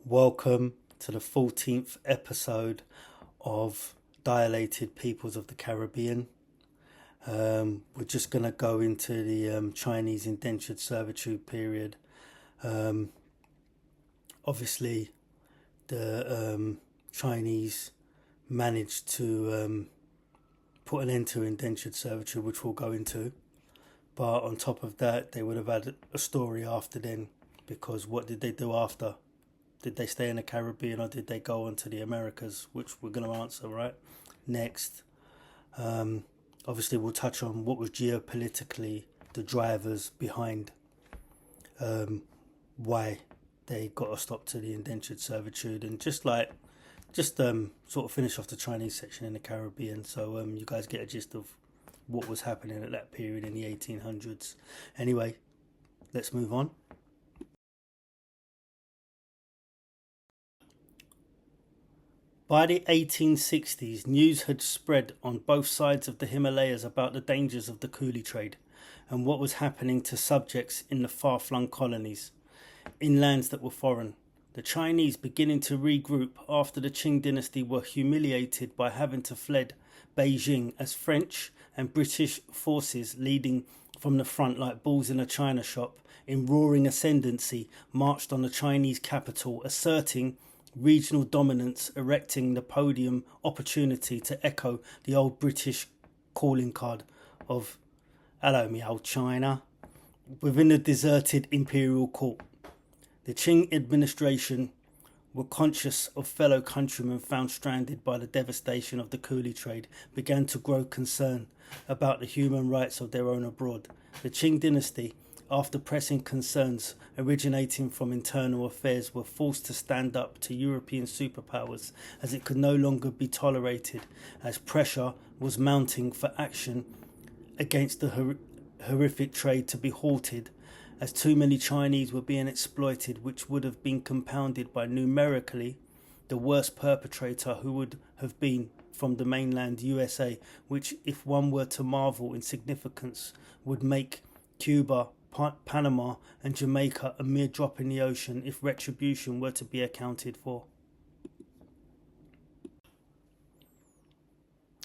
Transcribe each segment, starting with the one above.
Welcome to the 14th episode of Dilated Peoples of the Caribbean. We're just going to go into the Chinese indentured servitude period. Obviously, the Chinese managed to put an end to indentured servitude, which we'll go into. But on top of that, they would have had a story after then, because what did they do after? Did they stay in the Caribbean or did they go on to the Americas? Which we're going to answer right next. Obviously, we'll touch on what was geopolitically the drivers behind why they got a stop to the indentured servitude, and just sort of finish off the Chinese section in the Caribbean, so you guys get a gist of what was happening at that period in the 1800s. Anyway, let's move on. By the 1860s, news had spread on both sides of the Himalayas about the dangers of the Coolie trade and what was happening to subjects in the far-flung colonies, in lands that were foreign. The Chinese, beginning to regroup after the Qing dynasty, were humiliated by having to fled Beijing as French and British forces, leading from the front like bulls in a china shop, in roaring ascendancy, marched on the Chinese capital, asserting regional dominance, erecting the podium opportunity to echo the old British calling card of "Hello, me old China," within the deserted imperial court. The Qing administration were conscious of fellow countrymen found stranded by the devastation of the Coolie trade, began to grow concerned about the human rights of their own abroad. The Qing dynasty, after pressing concerns originating from internal affairs, were forced to stand up to European superpowers, as it could no longer be tolerated, as pressure was mounting for action against the horrific trade to be halted, as too many Chinese were being exploited, which would have been compounded by numerically the worst perpetrator, who would have been from the mainland USA, which, if one were to marvel in significance, would make Cuba, Panama and Jamaica a mere drop in the ocean if retribution were to be accounted for.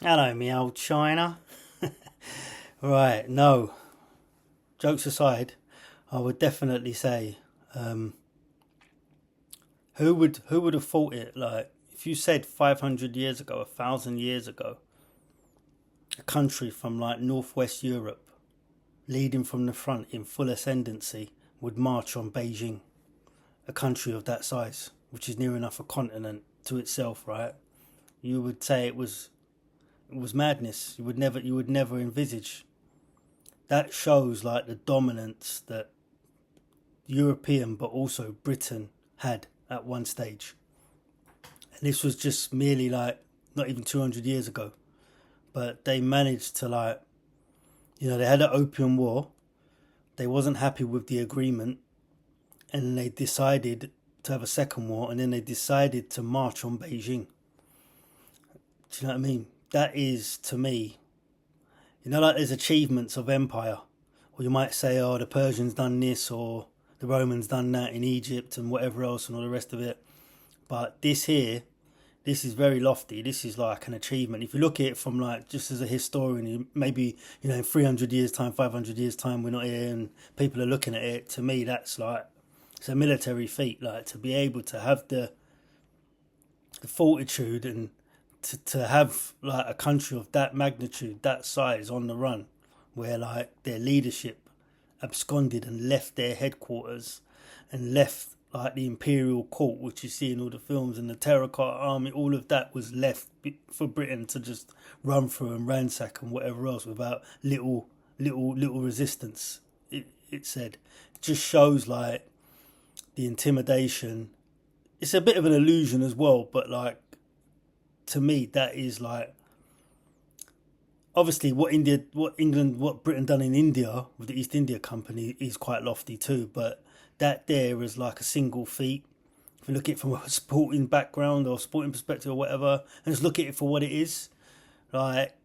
Hello, me old China. Right, no. Jokes aside, I would definitely say, who would have thought it? Like, if you said 500 years ago, 1,000 years ago, a country from like northwest Europe, leading from the front in full ascendancy, would march on Beijing, a country of that size, which is near enough a continent to itself, right? You would say it was madness. You would never envisage. That shows like the dominance that European but also Britain had at one stage. And this was just merely like not even 200 years ago. But they managed to they had an opium war. They wasn't happy with the agreement, and they decided to have a second war, and then they decided to march on Beijing. Do you know what I mean? That is, to me, there's achievements of empire, or you might say, oh, the Persians done this, or the Romans done that in Egypt, and whatever else, and all the rest of it. But this here, this is very lofty. This is like an achievement. If you look at it from like just as a historian, maybe in 300 years time, 500 years time, we're not here and people are looking at it. To me, that's like, it's a military feat. Like, to be able to have the fortitude and to have like a country of that magnitude, that size on the run, where like their leadership absconded and left their headquarters and left like the imperial court, which you see in all the films, and the terracotta army, all of that was left for Britain to just run through and ransack and whatever else without little resistance. It said, it just shows like the intimidation. It's a bit of an illusion as well, but like, to me, that is like, obviously what Britain done in India with the East India Company is quite lofty too, but that there is like a single feat. If you look at it from a sporting background or sporting perspective or whatever, and just look at it for what it is, like,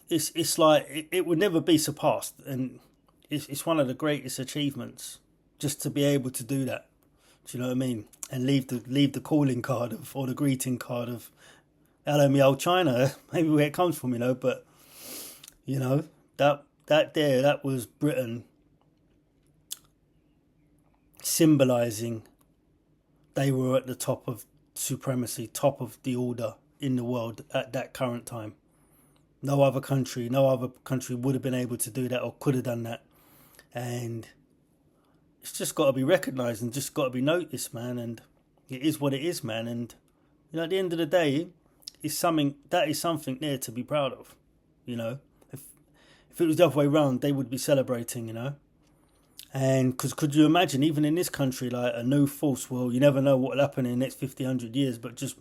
it's like it would never be surpassed, and it's one of the greatest achievements just to be able to do that. Do you know what I mean? And leave the calling card of, or the greeting card of, hello, me old China. Maybe where it comes from, But that was Britain symbolising they were at the top of supremacy, top of the order in the world at that current time. No other country would have been able to do that or could have done that. And it's just got to be recognised and just got to be noticed, man. And it is what it is, man. And at the end of the day, is something there to be proud of. If it was the other way around, they would be celebrating. And because could you imagine, even in this country, like a new force, well, you never know what will happen in the next 50, 100 years, but just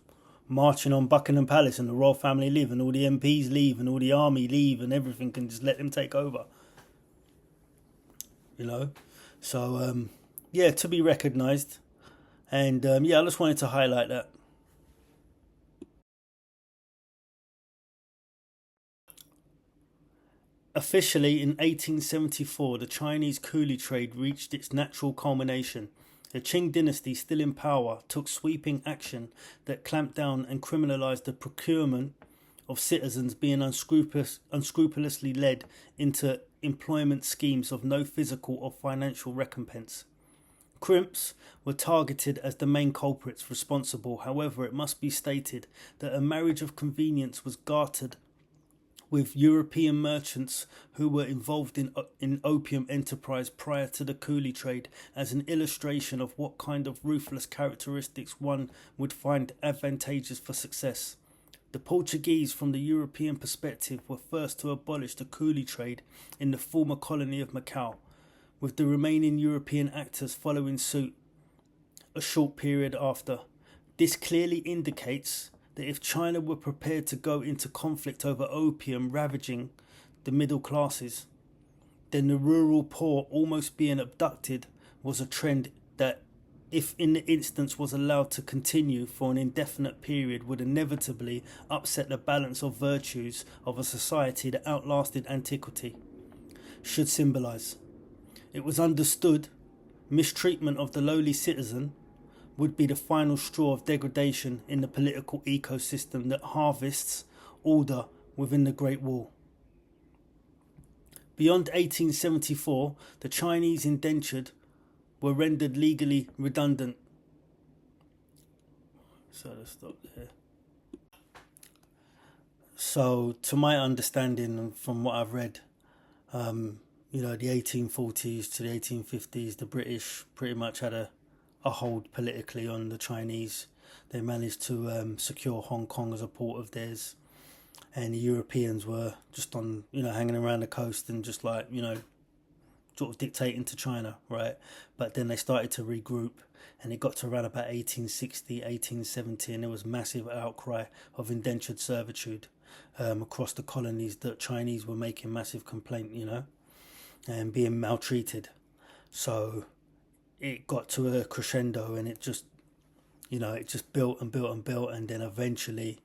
marching on Buckingham Palace and the royal family leave and all the MPs leave and all the army leave and everything, can just let them take over. So, to be recognised. And, I just wanted to highlight that. Officially, in 1874, the Chinese Coolie trade reached its natural culmination. The Qing dynasty, still in power, took sweeping action that clamped down and criminalised the procurement of citizens being unscrupulously led into employment schemes of no physical or financial recompense. Crimps were targeted as the main culprits responsible. However, it must be stated that a marriage of convenience was garnered with European merchants who were involved in opium enterprise prior to the Coolie trade as an illustration of what kind of ruthless characteristics one would find advantageous for success. The Portuguese, from the European perspective, were first to abolish the Coolie trade in the former colony of Macau, with the remaining European actors following suit a short period after. This clearly indicates that if China were prepared to go into conflict over opium ravaging the middle classes, then the rural poor almost being abducted was a trend that, if in the instance was allowed to continue for an indefinite period, would inevitably upset the balance of virtues of a society that outlasted antiquity. Should symbolise. It was understood mistreatment of the lowly citizen would be the final straw of degradation in the political ecosystem that harvests order within the Great Wall. Beyond 1874, the Chinese indentured were rendered legally redundant. So let's stop there. So, to my understanding and from what I've read, the 1840s to the 1850s, the British pretty much had a hold politically on the Chinese. They managed to secure Hong Kong as a port of theirs, and the Europeans were just on, hanging around the coast and just like, sort of dictating to China, right? But then they started to regroup, and it got to around about 1860, 1870, and there was massive outcry of indentured servitude across the colonies. That Chinese were making massive complaint, and being maltreated. So it got to a crescendo, and it just built and built and built, and then eventually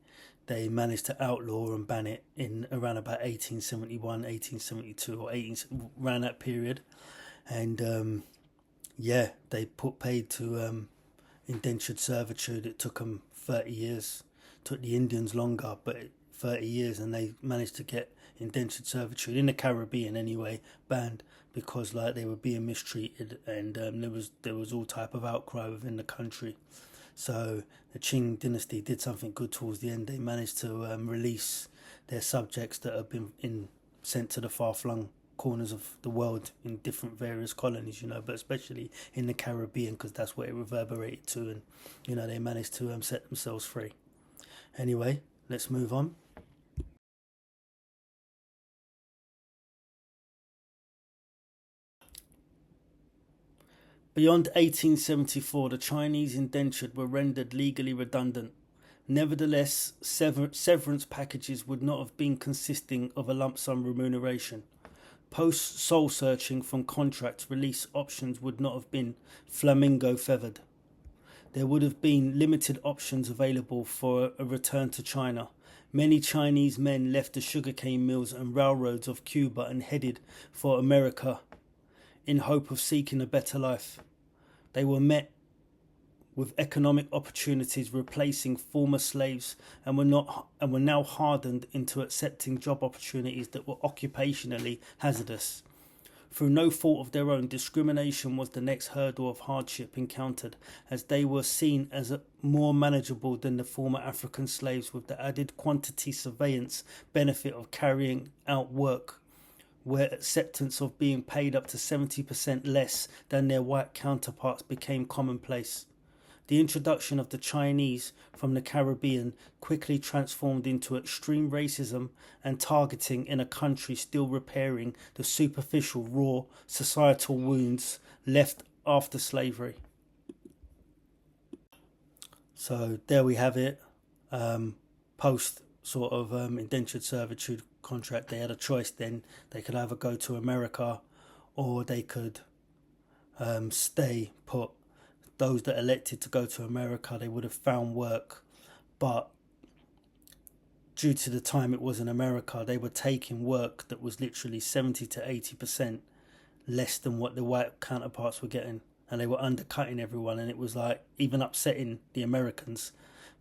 they managed to outlaw and ban it in around about 1871, 1872, or around that period. And they paid to indentured servitude. It took them 30 years. It took the Indians longer, but 30 years, and they managed to get indentured servitude in the Caribbean anyway banned, because they were being mistreated, and there was all type of outcry within the country. So the Qing dynasty did something good towards the end. They managed to release their subjects that have been sent to the far-flung corners of the world in different various colonies, but especially in the Caribbean, because that's where it reverberated to, and they managed to set themselves free. Anyway, let's move on. Beyond 1874, the Chinese indentured were rendered legally redundant. Nevertheless, severance packages would not have been consisting of a lump sum remuneration. Post-soul searching from contract release options would not have been flamingo feathered. There would have been limited options available for a return to China. Many Chinese men left the sugarcane mills and railroads of Cuba and headed for America in hope of seeking a better life. They were met with economic opportunities replacing former slaves, and were now hardened into accepting job opportunities that were occupationally hazardous. Through no fault of their own, discrimination was the next hurdle of hardship encountered, as they were seen as more manageable than the former African slaves, with the added quantity surveillance benefit of carrying out work where acceptance of being paid up to 70% less than their white counterparts became commonplace. The introduction of the Chinese from the Caribbean quickly transformed into extreme racism and targeting in a country still repairing the superficial, raw societal wounds left after slavery. So there we have it. Post sort of indentured servitude contract, they had a choice then. They could either go to America or they could stay put. Those that elected to go to America, they would have found work, but due to the time it was in America, they were taking work that was literally 70 to 80% less than what the white counterparts were getting, and they were undercutting everyone, and it was like even upsetting the Americans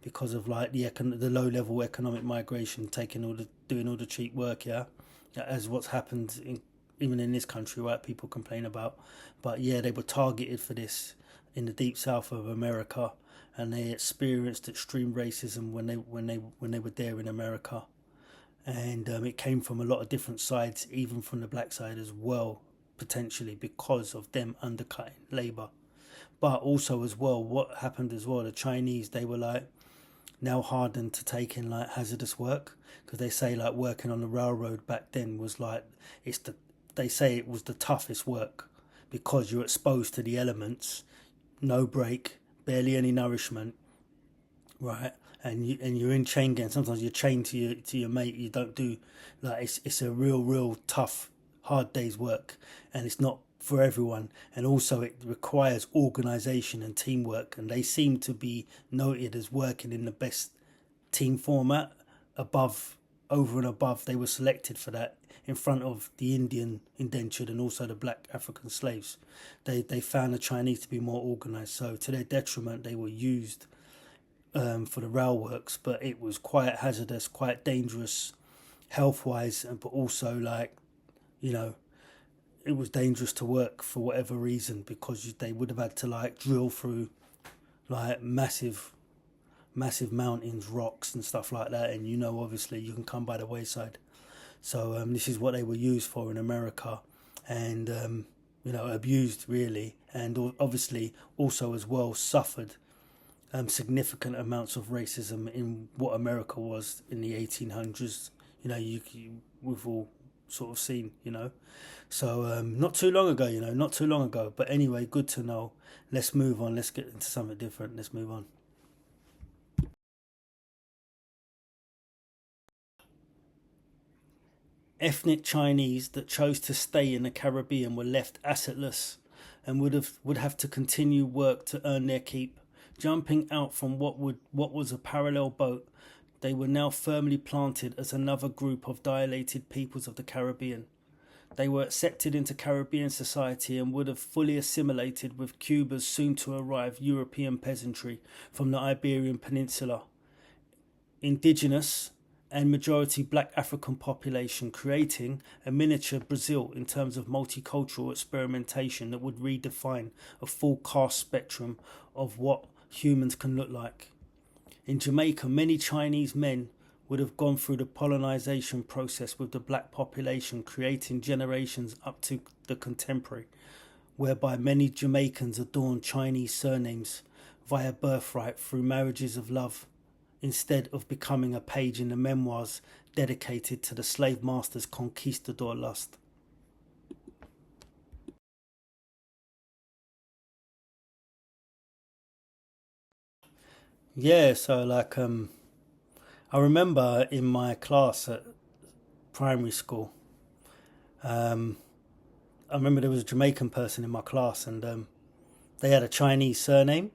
because of like the low level economic migration, doing all the cheap work, as what's happened even in this country, right? People complain about, but yeah, they were targeted for this in the deep south of America, and they experienced extreme racism when they were there in America, and it came from a lot of different sides, even from the black side as well, potentially because of them undercutting labour. But also as well, what happened as well, the Chinese, they were like now hardened to taking like hazardous work, because they say like working on the railroad back then was like they say it was the toughest work because you're exposed to the elements. No break, barely any nourishment, right? And you're in chain gang. Sometimes you're chained to your mate. You don't do like it's a real tough, hard day's work, and it's not for everyone. And also it requires organisation and teamwork. And they seem to be noted as working in the best team format. Over and above, they were selected for that in front of the Indian indentured and also the black African slaves. They found the Chinese to be more organised, so to their detriment they were used for the rail works, but it was quite hazardous, quite dangerous health-wise, but also like, it was dangerous to work for whatever reason, because they would have had to like drill through like massive mountains, rocks and stuff like that, and obviously you can come by the wayside. So this is what they were used for in America, and abused really, and obviously also as well suffered significant amounts of racism in what America was in the 1800s. We've all sort of seen, So not too long ago. But anyway, good to know. Let's move on. Let's get into something different. Let's move on. Ethnic Chinese that chose to stay in the Caribbean were left assetless and would have to continue work to earn their keep. Jumping out from what was a parallel boat, they were now firmly planted as another group of dilated peoples of the Caribbean. They were accepted into Caribbean society and would have fully assimilated with Cuba's soon-to-arrive European peasantry from the Iberian Peninsula. Indigenous and majority black African population, creating a miniature Brazil in terms of multicultural experimentation that would redefine a full caste spectrum of what humans can look like. In Jamaica, many Chinese men would have gone through the colonization process with the black population, creating generations up to the contemporary, whereby many Jamaicans adorn Chinese surnames via birthright through marriages of love, instead of becoming a page in the memoirs dedicated to the slave master's conquistador lust. Yeah, so like I remember in my class at primary school, I remember there was a Jamaican person in my class, and they had a Chinese surname.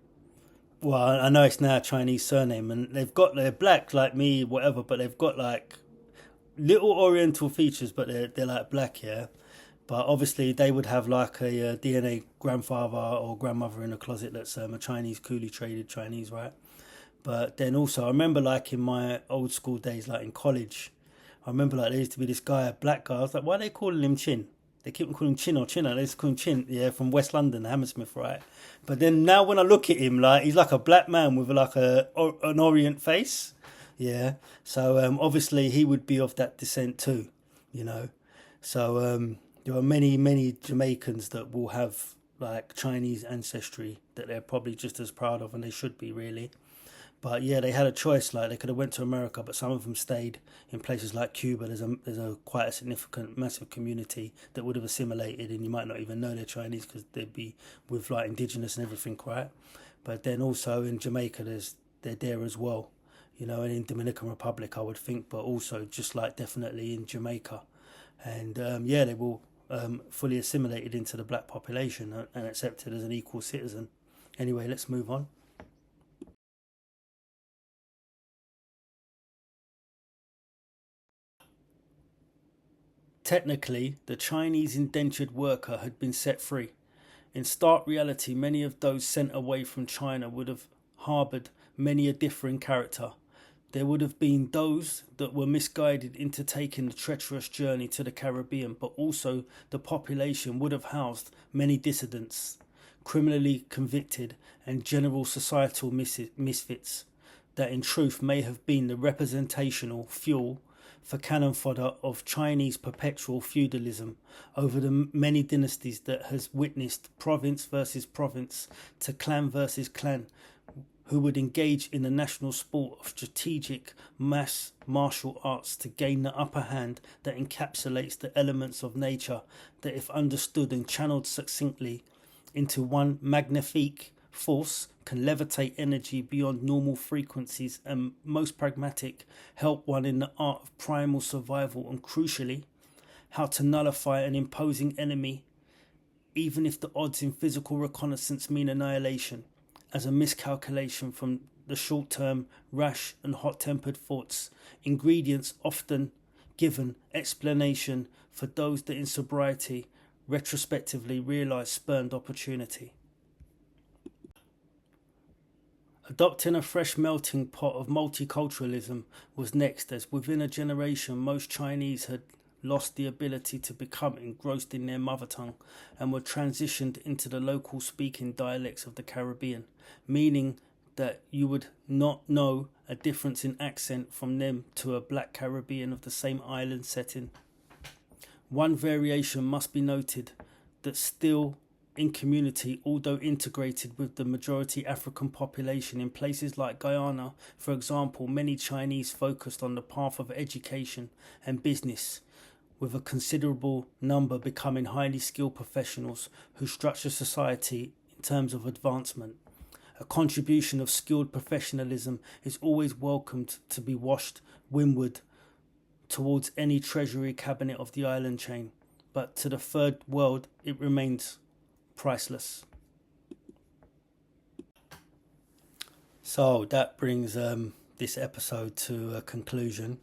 Well, I know it's now a Chinese surname, and they're black like me, whatever, but they've got like little Oriental features, but they're like black, yeah. But obviously they would have like a, DNA grandfather or grandmother in a closet that's a Chinese coolie traded Chinese, right? But then also I remember like in my old school days, like in college, I remember like there used to be this guy, a black guy. I was like, why are they calling him Chin? They keep calling him Chin or Chinner. They just call him Chin, yeah, from West London, Hammersmith, right? But then now when I look at him, like he's like a black man with like an Orient face, yeah. So obviously he would be of that descent too, you know. So there are many Jamaicans that will have like Chinese ancestry that they're probably just as proud of, and they should be really. But yeah, they had a choice. Like they could have went to America, but some of them stayed in places like Cuba. There's a quite a significant, massive community that would have assimilated, and you might not even know they're Chinese because they'd be with like indigenous and everything, right? But then also in Jamaica, they're there as well, you know, and in Dominican Republic, I would think, but also just like definitely in Jamaica, and yeah, they will fully assimilated into the black population and accepted as an equal citizen. Anyway, let's move on. Technically, the Chinese indentured worker had been set free. In stark reality, many of those sent away from China would have harboured many a differing character. There would have been those that were misguided into taking the treacherous journey to the Caribbean, but also the population would have housed many dissidents, criminally convicted, and general societal misfits that in truth may have been the representational fuel for cannon fodder of Chinese perpetual feudalism over the many dynasties that has witnessed province versus province to clan versus clan, who would engage in the national sport of strategic mass martial arts to gain the upper hand that encapsulates the elements of nature that, if understood and channeled succinctly into one magnifique force, can levitate energy beyond normal frequencies and, most pragmatic, help one in the art of primal survival, and crucially, how to nullify an imposing enemy, even if the odds in physical reconnaissance mean annihilation, as a miscalculation from the short-term, rash and hot-tempered thoughts, ingredients often given explanation for those that in sobriety retrospectively realise spurned opportunity. Adopting a fresh melting pot of multiculturalism was next, as within a generation most Chinese had lost the ability to become engrossed in their mother tongue and were transitioned into the local speaking dialects of the Caribbean, meaning that you would not know a difference in accent from them to a black Caribbean of the same island setting. One variation must be noted, that still in community, although integrated with the majority African population in places like Guyana, for example, many Chinese focused on the path of education and business, with a considerable number becoming highly skilled professionals who structure society in terms of advancement. A contribution of skilled professionalism is always welcomed to be washed windward towards any treasury cabinet of the island chain, but to the third world it remains priceless. So that brings this episode to a conclusion.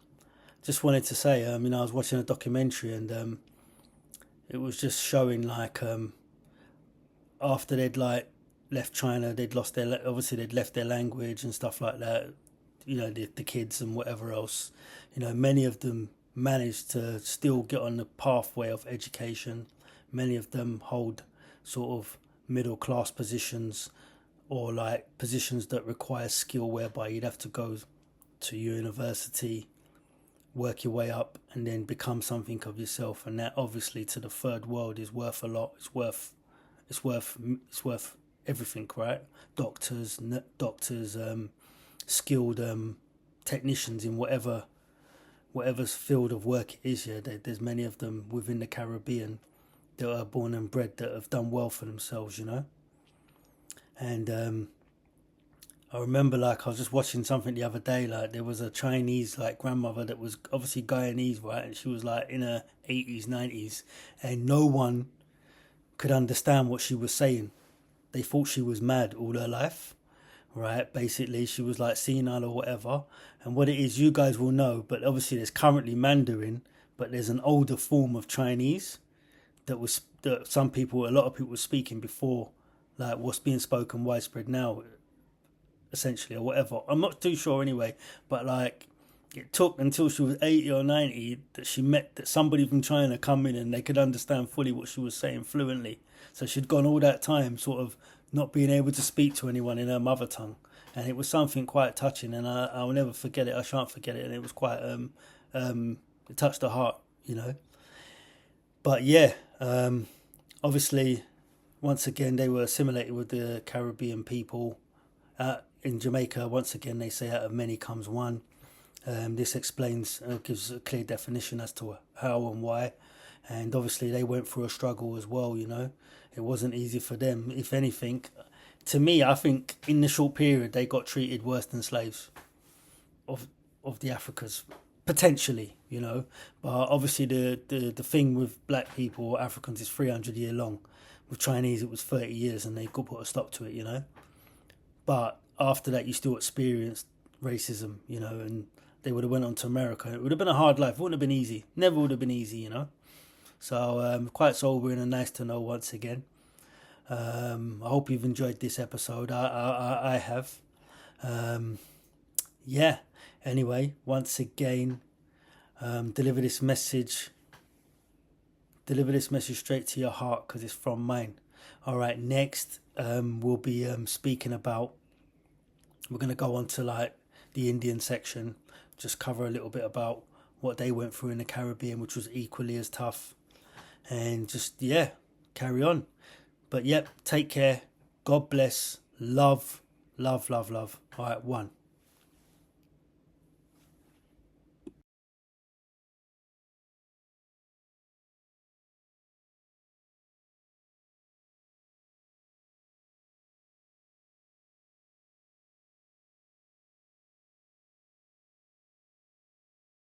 Just wanted to say, I was watching a documentary and it was just showing like after they'd like left China, they'd left their language and stuff like that. You know, the kids and whatever else. You know, many of them managed to still get on the pathway of education. Many of them hold sort of middle class positions or like positions that require skill, whereby you'd have to go to university, work your way up and then become something of yourself, and that obviously to the third world is worth a lot. It's worth everything, right? Doctors, skilled technicians in whatever field of work it is. Yeah, there's many of them within the Caribbean that are born and bred that have done well for themselves, you know. And I remember like I was just watching something the other day, like there was a Chinese like grandmother that was obviously Guyanese, right? And she was like in her 80s, 90s, and no one could understand what she was saying. They thought she was mad all her life, right? Basically, she was like senile or whatever. And what it is, you guys will know, but obviously there's currently Mandarin, but there's an older form of Chinese that a lot of people were speaking before, like what's being spoken widespread now, essentially, or whatever. I'm not too sure anyway, but like it took until she was 80 or 90 that somebody from China come in and they could understand fully what she was saying fluently. So she'd gone all that time sort of not being able to speak to anyone in her mother tongue, and it was something quite touching, and I'll never forget it. I shan't forget it, and it was quite it touched the heart, you know. But yeah, obviously, once again they were assimilated with the Caribbean people. In Jamaica, once again they say out of many comes one. This explains, gives a clear definition as to how and why, and obviously they went through a struggle as well. You know, it wasn't easy for them. If anything, to me, I think in the short period they got treated worse than slaves of the Africans, potentially. You know, but obviously the thing with black people or Africans is 300 year long. With Chinese, it was 30 years, and they could put a stop to it. You know, but after that, you still experienced racism. You know, and they would have went on to America. It would have been a hard life. It wouldn't have been easy. Never would have been easy, you know. So quite sobering and nice to know once again. I hope you've enjoyed this episode. I have. Yeah. Anyway, once again, deliver this message straight to your heart because it's from mine. All right. Next, we'll be speaking about. We're gonna go on to like the Indian section. Just cover a little bit about what they went through in the Caribbean, which was equally as tough, and just carry on. But yep, take care. God bless. Love. All right, one.